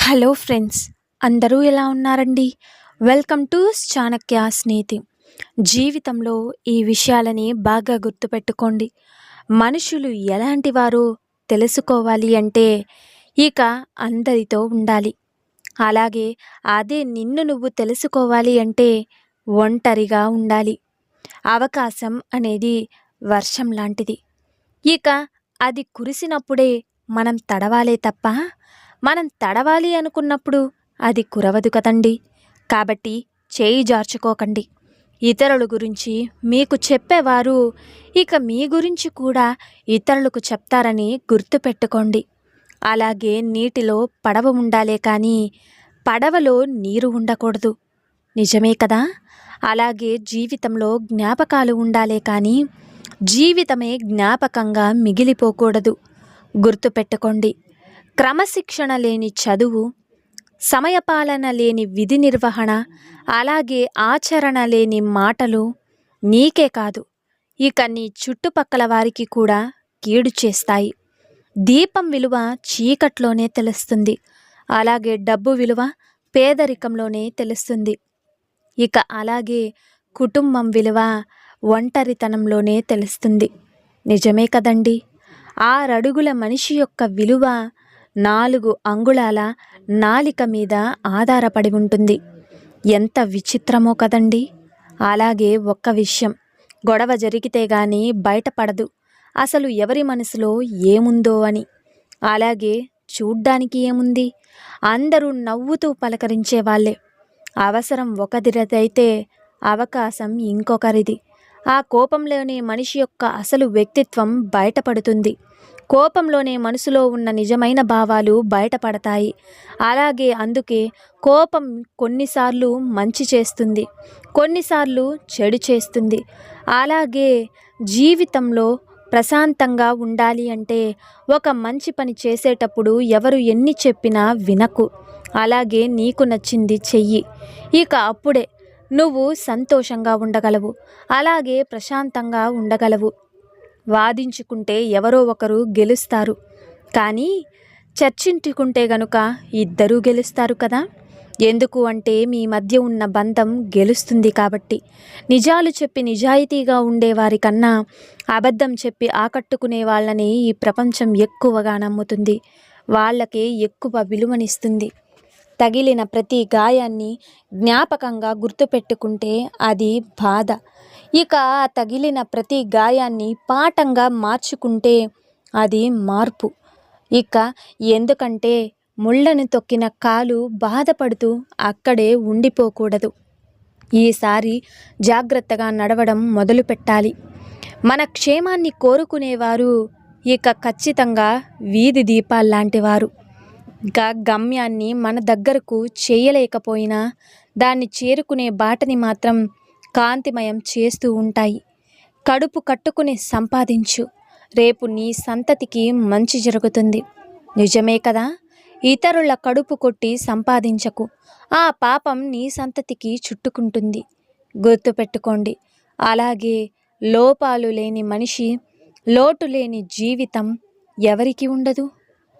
Hello friends, అందరూ ఎలా ఉన్నారండి? Welcome to Chanakya Snehithi. జీవితంలో ఈ విషయాలని బాగా గుర్తుపెట్టుకోండి. మనుషులు ఎలాంటి వారో తెలుసుకోవాలి అంటే ఇక అందరితో ఉండాలి. అలాగే అదే నిన్ను నువ్వు తెలుసుకోవాలి అంటే ఒంటరిగా ఉండాలి. అవకాశం అనేది వర్షం లాంటిది. ఇక అది కురిసినప్పుడే మనం తడవాలే తప్ప మనం తడవాలి అనుకున్నప్పుడు అది కురవదు కదండి. కాబట్టి చేయి జార్చుకోకండి. ఇతరుల గురించి మీకు చెప్పేవారు ఇక మీ గురించి కూడా ఇతరులకు చెప్తారని గుర్తుపెట్టుకోండి. అలాగే నీటిలో పడవ ఉండాలే కానీ పడవలో నీరు ఉండకూడదు. నిజమే కదా? అలాగే జీవితంలో జ్ఞాపకాలు ఉండాలే కానీ జీవితమే జ్ఞాపకంగా మిగిలిపోకూడదు. గుర్తుపెట్టుకోండి. క్రమశిక్షణ లేని చదువు, సమయపాలన లేని విధి నిర్వహణ, అలాగే ఆచరణ లేని మాటలు నీకే కాదు, ఇక నీ చుట్టుపక్కల వారికి కూడా కీడు చేస్తాయి. దీపం విలువ చీకట్లోనే తెలుస్తుంది. అలాగే డబ్బు విలువ పేదరికంలోనే తెలుస్తుంది. ఇక అలాగే కుటుంబం విలువ ఒంటరితనంలోనే తెలుస్తుంది. నిజమే కదండి. 6 అడుగుల మనిషి యొక్క విలువ 4 అంగుళాల నాలిక మీద ఆధారపడి ఉంటుంది. ఎంత విచిత్రమో కదండి. అలాగే ఒక్క విషయం, గొడవ జరిగితే గాని బయటపడదు అసలు ఎవరి మనసులో ఏముందో అని. అలాగే చూడ్డానికి ఏముంది, అందరూ నవ్వుతూ పలకరించే వాళ్ళే. అవసరం ఒకరిదైతే అవకాశం ఇంకొకరిది. ఆ కోపంలోనే మనిషి యొక్క అసలు వ్యక్తిత్వం బయటపడుతుంది. కోపంలోనే మనసులో ఉన్న నిజమైన భావాలు బయటపడతాయి. అలాగే అందుకే కోపం కొన్నిసార్లు మంచి చేస్తుంది, కొన్నిసార్లు చెడు చేస్తుంది. అలాగే జీవితంలో ప్రశాంతంగా ఉండాలి అంటే ఒక మంచి పని చేసేటప్పుడు ఎవరు ఎన్ని చెప్పినా వినకు. అలాగే నీకు నచ్చింది చెయ్యి. ఇక అప్పుడే నువ్వు సంతోషంగా ఉండగలవు, అలాగే ప్రశాంతంగా ఉండగలవు. వాదించుకుంటే ఎవరో ఒకరు గెలుస్తారు, కానీ చర్చించుకుంటే గనుక ఇద్దరూ గెలుస్తారు కదా. ఎందుకు అంటే మీ మధ్య ఉన్న బంధం గెలుస్తుంది కాబట్టి. నిజాలు చెప్పి నిజాయితీగా ఉండేవారి కన్నా అబద్ధం చెప్పి ఆకట్టుకునే వాళ్ళని ఈ ప్రపంచం ఎక్కువగా నమ్ముతుంది, వాళ్ళకే ఎక్కువ విలువనిస్తుంది. తగిలిన ప్రతి గాయాన్ని జ్ఞాపకంగా గుర్తుపెట్టుకుంటే అది బాధ. ఇక తగిలిన ప్రతి గాయాన్ని పాఠంగా మార్చుకుంటే అది మార్పు. ఇక ఎందుకంటే ముళ్ళను తొక్కిన కాలు బాధపడుతూ అక్కడే ఉండిపోకూడదు. ఈసారి జాగ్రత్తగా నడవడం మొదలు పెట్టాలి. మన క్షేమాన్ని కోరుకునేవారు ఇక ఖచ్చితంగా వీధి దీపాల్లాంటివారు. గమ్యాన్ని మన దగ్గరకు చేయలేకపోయినా దాన్ని చేరుకునే బాటని మాత్రం కాంతిమయం చేస్తూ ఉంటాయి. కడుపు కట్టుకుని సంపాదించు, రేపు నీ సంతతికి మంచి జరుగుతుంది. నిజమే కదా? ఇతరుల కడుపు కొట్టి సంపాదించకు, ఆ పాపం నీ సంతతికి చుట్టుకుంటుంది. గుర్తుపెట్టుకోండి. అలాగే లోపాలు లేని మనిషి, లోటు లేని జీవితం ఎవరికి ఉండదు?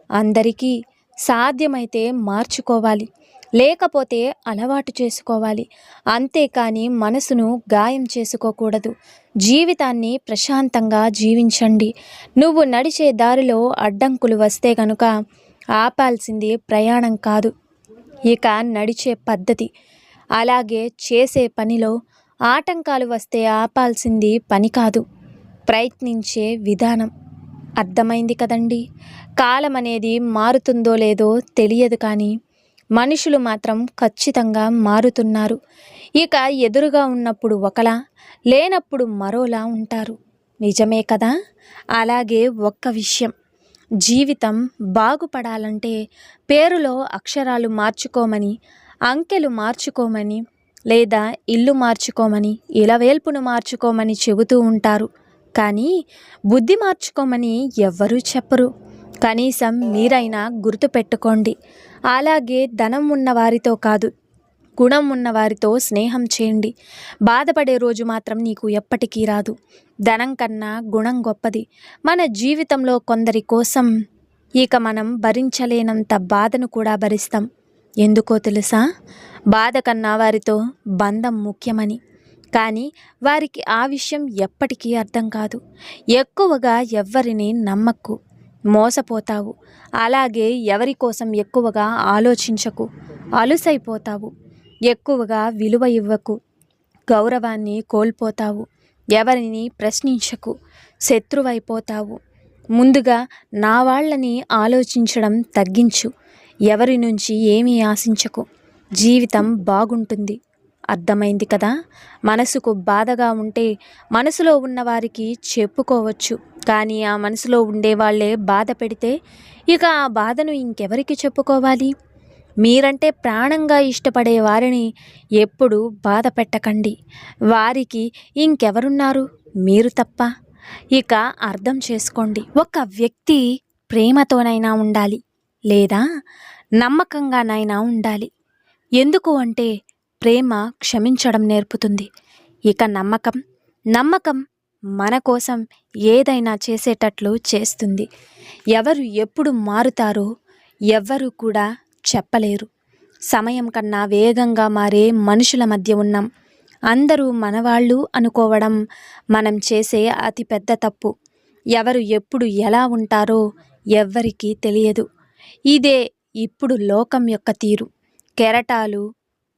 అందరికీ. సాధ్యమైతే మార్చుకోవాలి, లేకపోతే అలవాటు చేసుకోవాలి. అంతేకాని మనసును గాయం చేసుకోకూడదు. జీవితాన్ని ప్రశాంతంగా జీవించండి. నువ్వు నడిచే దారిలో అడ్డంకులు వస్తే గనుక ఆపాల్సింది ప్రయాణం కాదు, ఇక నడిచే పద్ధతి. అలాగే చేసే పనిలో ఆటంకాలు వస్తే ఆపాల్సింది పని కాదు, ప్రయత్నించే విధానం. అర్థమైంది కదండి. కాలం అనేది మారుతుందో లేదో తెలియదు, కానీ మనుషులు మాత్రం ఖచ్చితంగా మారుతున్నారు. ఇక ఎదురుగా ఉన్నప్పుడు ఒకలా, లేనప్పుడు మరోలా ఉంటారు. నిజమే కదా? అలాగే ఒక్క విషయం, జీవితం బాగుపడాలంటే పేరులో అక్షరాలు మార్చుకోమని, అంకెలు మార్చుకోమని, లేదా ఇల్లు మార్చుకోమని, ఇలవేల్పును మార్చుకోమని చెబుతూ ఉంటారు, కానీ బుద్ధి మార్చుకోమని ఎవ్వరూ చెప్పరు. కనీసం మీరైనా గుర్తుపెట్టుకోండి. అలాగే ధనం ఉన్నవారితో కాదు, గుణం ఉన్నవారితో స్నేహం చేయండి. బాధపడే రోజు మాత్రం నీకు ఎప్పటికీ రాదు. ధనం కన్నా గుణం గొప్పది. మన జీవితంలో కొందరి కోసం ఇక మనం భరించలేనంత బాధను కూడా భరిస్తాం. ఎందుకో తెలుసా? బాధ కన్నా వారితో బంధం ముఖ్యమని. కానీ వారికి ఆ విషయం ఎప్పటికీ అర్థం కాదు. ఎక్కువగా ఎవ్వరిని నమ్మకు, మోసపోతావు. అలాగే ఎవరి కోసం ఎక్కువగా ఆలోచించకు, అలుసైపోతావు. ఎక్కువగా విలువ ఇవ్వకు, గౌరవాన్ని కోల్పోతావు. ఎవరిని ప్రశ్నించకు, శత్రువైపోతావు. ముందుగా నా వాళ్ళని ఆలోచించడం తగ్గించు. ఎవరి నుంచి ఏమీ ఆశించకు. జీవితం బాగుంటుంది. అర్థమైంది కదా? మనసుకు బాధగా ఉంటే మనసులో ఉన్నవారికి చెప్పుకోవచ్చు. కానీ ఆ మనసులో ఉండేవాళ్ళే బాధ పెడితే ఇక ఆ బాధను ఇంకెవరికి చెప్పుకోవాలి? మీరంటే ప్రాణంగా ఇష్టపడే వారిని ఎప్పుడు బాధ పెట్టకండి. వారికి ఇంకెవరున్నారు? మీరు తప్ప. ఇక అర్థం చేసుకోండి. ఒక వ్యక్తి ప్రేమతోనైనా ఉండాలి, లేదా నమ్మకంగానైనా ఉండాలి. ఎందుకు అంటే ప్రేమ క్షమించడం నేర్పుతుంది. ఇక నమ్మకం మన కోసం ఏదైనా చేసేటట్లు చేస్తుంది. ఎవరు ఎప్పుడు మారుతారో ఎవ్వరూ కూడా చెప్పలేరు. సమయం కన్నా వేగంగా మారే మనుషుల మధ్య ఉన్నాం. అందరూ మనవాళ్ళు అనుకోవడం మనం చేసే అతిపెద్ద తప్పు. ఎవరు ఎప్పుడు ఎలా ఉంటారో ఎవ్వరికీ తెలియదు. ఇదే ఇప్పుడు లోకం యొక్క తీరు. కెరటాలు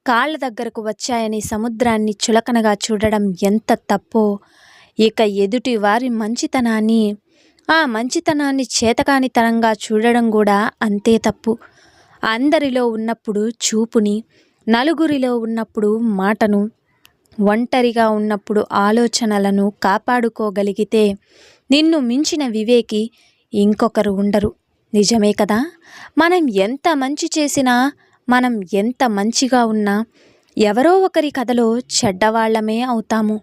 కాళ్ళ దగ్గరకు వచ్చాయని సముద్రాన్ని చులకనగా చూడడం ఎంత తప్పో, ఇక ఎదుటి వారి మంచితనాన్ని చేతకానితనంగా చూడడం కూడా అంతే తప్పు. అందరిలో ఉన్నప్పుడు చూపుని, నలుగురిలో ఉన్నప్పుడు మాటను, ఒంటరిగా ఉన్నప్పుడు ఆలోచనలను కాపాడుకోగలిగితే నిన్ను మించిన వివేకి ఇంకొకరు ఉండరు. నిజమే కదా? మనం ఎంత మంచి చేసినా, మనం ఎంత మంచిగా ఉన్నా ఎవరో ఒకరి కథలో చెడ్డవాళ్లమే అవుతాము.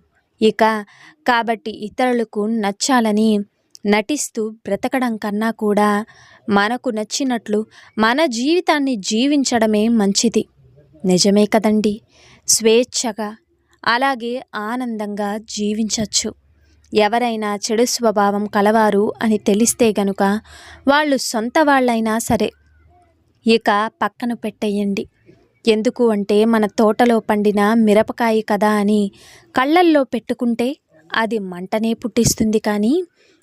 కాబట్టి ఇతరులకు నచ్చాలని నటిస్తూ బ్రతకడం కన్నా కూడా మనకు నచ్చినట్లు మన జీవితాన్ని జీవించడమే మంచిది. నిజమే కదండి? స్వేచ్ఛగా అలాగే ఆనందంగా జీవించవచ్చు. ఎవరైనా చెడు స్వభావం కలవారు అని తెలిస్తే గనుక వాళ్ళు సొంత వాళ్ళైనా సరే ఇక పక్కన పెట్టేయండి. ఎందుకు అంటే మన తోటలో పండిన మిరపకాయ కదా అని కళ్ళల్లో పెట్టుకుంటే అది మంటనే పుట్టిస్తుంది, కానీ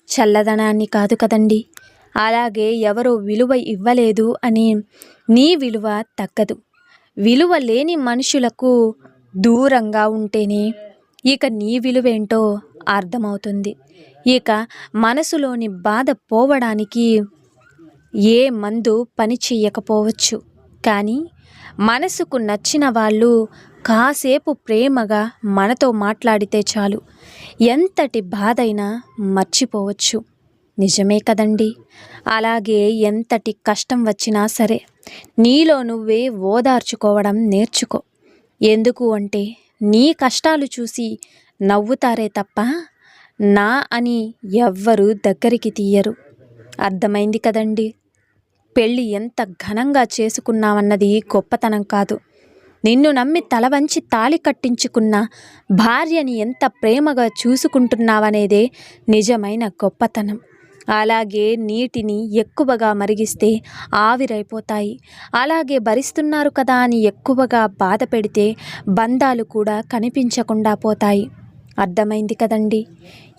చల్లదనాన్ని కాదు కదండి. అలాగే ఎవరో విలువ ఇవ్వలేదు అని నీ విలువ తగ్గదు. విలువ లేని మనుషులకు దూరంగా ఉంటేనే ఇక నీ విలువేంటో అర్థమవుతుంది. ఇక మనసులోని బాధ పోవడానికి ఏ మందు పని చెయ్యకపోవచ్చు, కానీ మనసుకు నచ్చిన వాళ్ళు కాసేపు ప్రేమగా మనతో మాట్లాడితే చాలు, ఎంతటి బాధైనా మర్చిపోవచ్చు. నిజమే కదండి? అలాగే ఎంతటి కష్టం వచ్చినా సరే నీలో నువ్వే ఓదార్చుకోవడం నేర్చుకో. ఎందుకు అంటే నీ కష్టాలు చూసి నవ్వుతారే తప్ప నా అని ఎవ్వరూ దగ్గరికి తీయరు. అర్థమైంది కదండి? పెళ్ళి ఎంత ఘనంగా చేసుకున్నావన్నది గొప్పతనం కాదు, నిన్ను నమ్మి తల వంచి తాళి కట్టించుకున్న భార్యని ఎంత ప్రేమగా చూసుకుంటున్నావనేదే నిజమైన గొప్పతనం. అలాగే నీటిని ఎక్కువగా మరిగిస్తే ఆవిరైపోతాయి. అలాగే భరిస్తున్నారు కదా అని ఎక్కువగా బాధ పెడితే బంధాలు కూడా కనిపించకుండా పోతాయి. అర్థమైంది కదండి?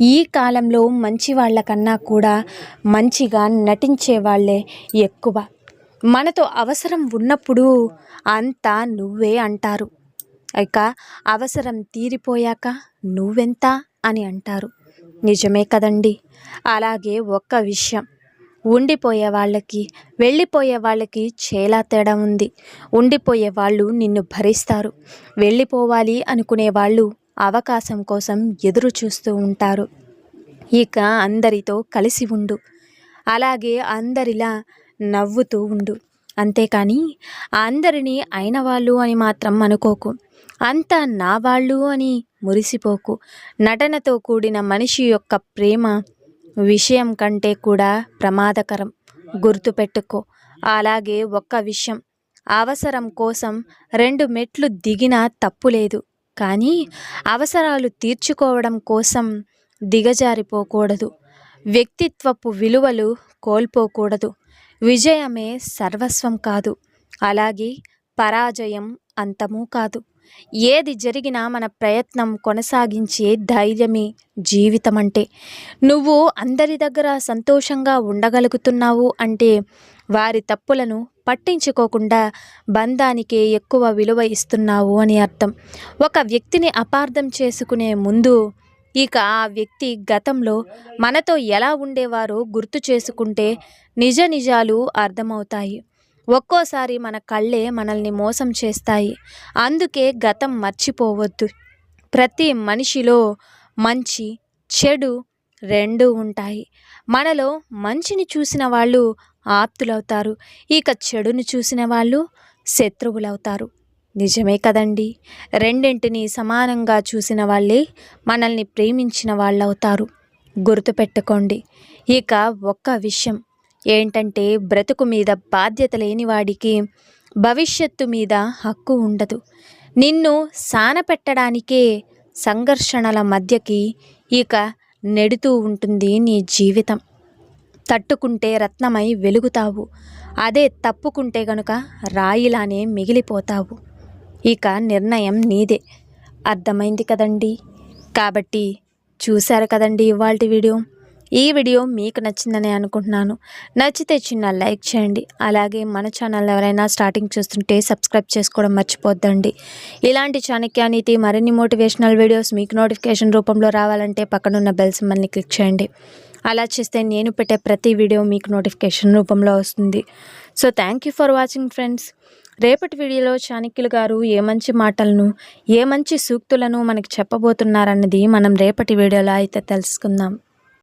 ఈ కాలంలో మంచి వాళ్ళ కన్నా కూడా మంచిగా నటించే వాళ్ళే ఎక్కువ. మనతో అవసరం ఉన్నప్పుడు అంతా నువ్వే అంటారు, ఇక అవసరం తీరిపోయాక నువ్వెంత అని అంటారు. నిజమే కదండి? అలాగే ఒక్క విషయం, ఉండిపోయే వాళ్ళకి వెళ్ళిపోయే వాళ్ళకి చాలా తేడా ఉంది. ఉండిపోయే వాళ్ళు నిన్ను భరిస్తారు. వెళ్ళిపోవాలి అనుకునే వాళ్ళు అవకాశం కోసం ఎదురు చూస్తూ ఉంటారు. ఇక అందరితో కలిసి ఉండు, అలాగే అందరిలా నవ్వుతూ ఉండు. అంతేకాని అందరినీ అయిన వాళ్ళు అని మాత్రం అనుకోకు. అంతా నా వాళ్ళు అని మురిసిపోకు. నటనతో కూడిన మనిషి యొక్క ప్రేమ విషయం కంటే కూడా ప్రమాదకరం, గుర్తుపెట్టుకో. అలాగే ఒక్క విషయం, అవసరం కోసం 2 మెట్లు దిగినా తప్పులేదు, కానీ అవసరాలు తీర్చుకోవడం కోసం దిగజారిపోకూడదు. వ్యక్తిత్వపు విలువలు కోల్పోకూడదు. విజయమే సర్వస్వం కాదు, అలాగే పరాజయం అంతమూ కాదు. ఏది జరిగినా మన ప్రయత్నం కొనసాగించే ధైర్యమే జీవితం అంటే. నువ్వు అందరి దగ్గర సంతోషంగా ఉండగలుగుతున్నావు అంటే వారి తప్పులను పట్టించుకోకుండా బంధానికే ఎక్కువ విలువ ఇస్తున్నావు అని అర్థం. ఒక వ్యక్తిని అపార్థం చేసుకునే ముందు ఇక ఆ వ్యక్తి గతంలో మనతో ఎలా ఉండేవారో గుర్తు చేసుకుంటే నిజ నిజాలు అర్థమవుతాయి. ఒక్కోసారి మన కళ్ళే మనల్ని మోసం చేస్తాయి. అందుకే గతం మర్చిపోవద్దు. ప్రతి మనిషిలో మంచి చెడు రెండూ ఉంటాయి. మనలో మంచిని చూసిన వాళ్ళు ఆప్తులవుతారు, ఇక చెడుని చూసిన వాళ్ళు శత్రువులవుతారు. నిజమే కదండి. రెండింటిని సమానంగా చూసిన వాళ్ళే మనల్ని ప్రేమించిన వాళ్ళవుతారు. గుర్తుపెట్టుకోండి. ఇక ఒక్క విషయం ఏంటంటే, బ్రతుకు మీద బాధ్యత లేని వాడికి భవిష్యత్తు మీద హక్కు ఉండదు. నిన్ను సానపెట్టడానికే సంఘర్షణల మధ్యకి ఇక నెడుతూ ఉంటుంది నీ జీవితం. తట్టుకుంటే రత్నమై వెలుగుతావు, అదే తప్పుకుంటే గనుక రాయిలానే మిగిలిపోతావు. ఇక నిర్ణయం నీదే. అర్థమైంది కదండి. కాబట్టి చూశారు కదండి ఇవాల్టి వీడియో. ఈ వీడియో మీకు నచ్చిందని అనుకుంటున్నాను. నచ్చితే చిన్న లైక్ చేయండి. అలాగే మన ఛానల్ ఎవరైనా స్టార్టింగ్ చూస్తుంటే సబ్స్క్రైబ్ చేసుకోవడం మర్చిపోద్దండి. ఇలాంటి చాణక్యనీతి మరిన్ని మోటివేషనల్ వీడియోస్ మీకు నోటిఫికేషన్ రూపంలో రావాలంటే పక్కనున్న బెల్ సింబల్ని క్లిక్ చేయండి. అలా చేస్తే నేను పెట్టే ప్రతి వీడియో మీకు నోటిఫికేషన్ రూపంలో వస్తుంది. So thank you for watching friends. రేపటి వీడియోలో చాణక్యులు గారు ఏ మంచి మాటలను, ఏ మంచి సూక్తులను మనకి చెప్పబోతున్నారన్నది మనం రేపటి వీడియోలో అయితే తెలుసుకుందాం.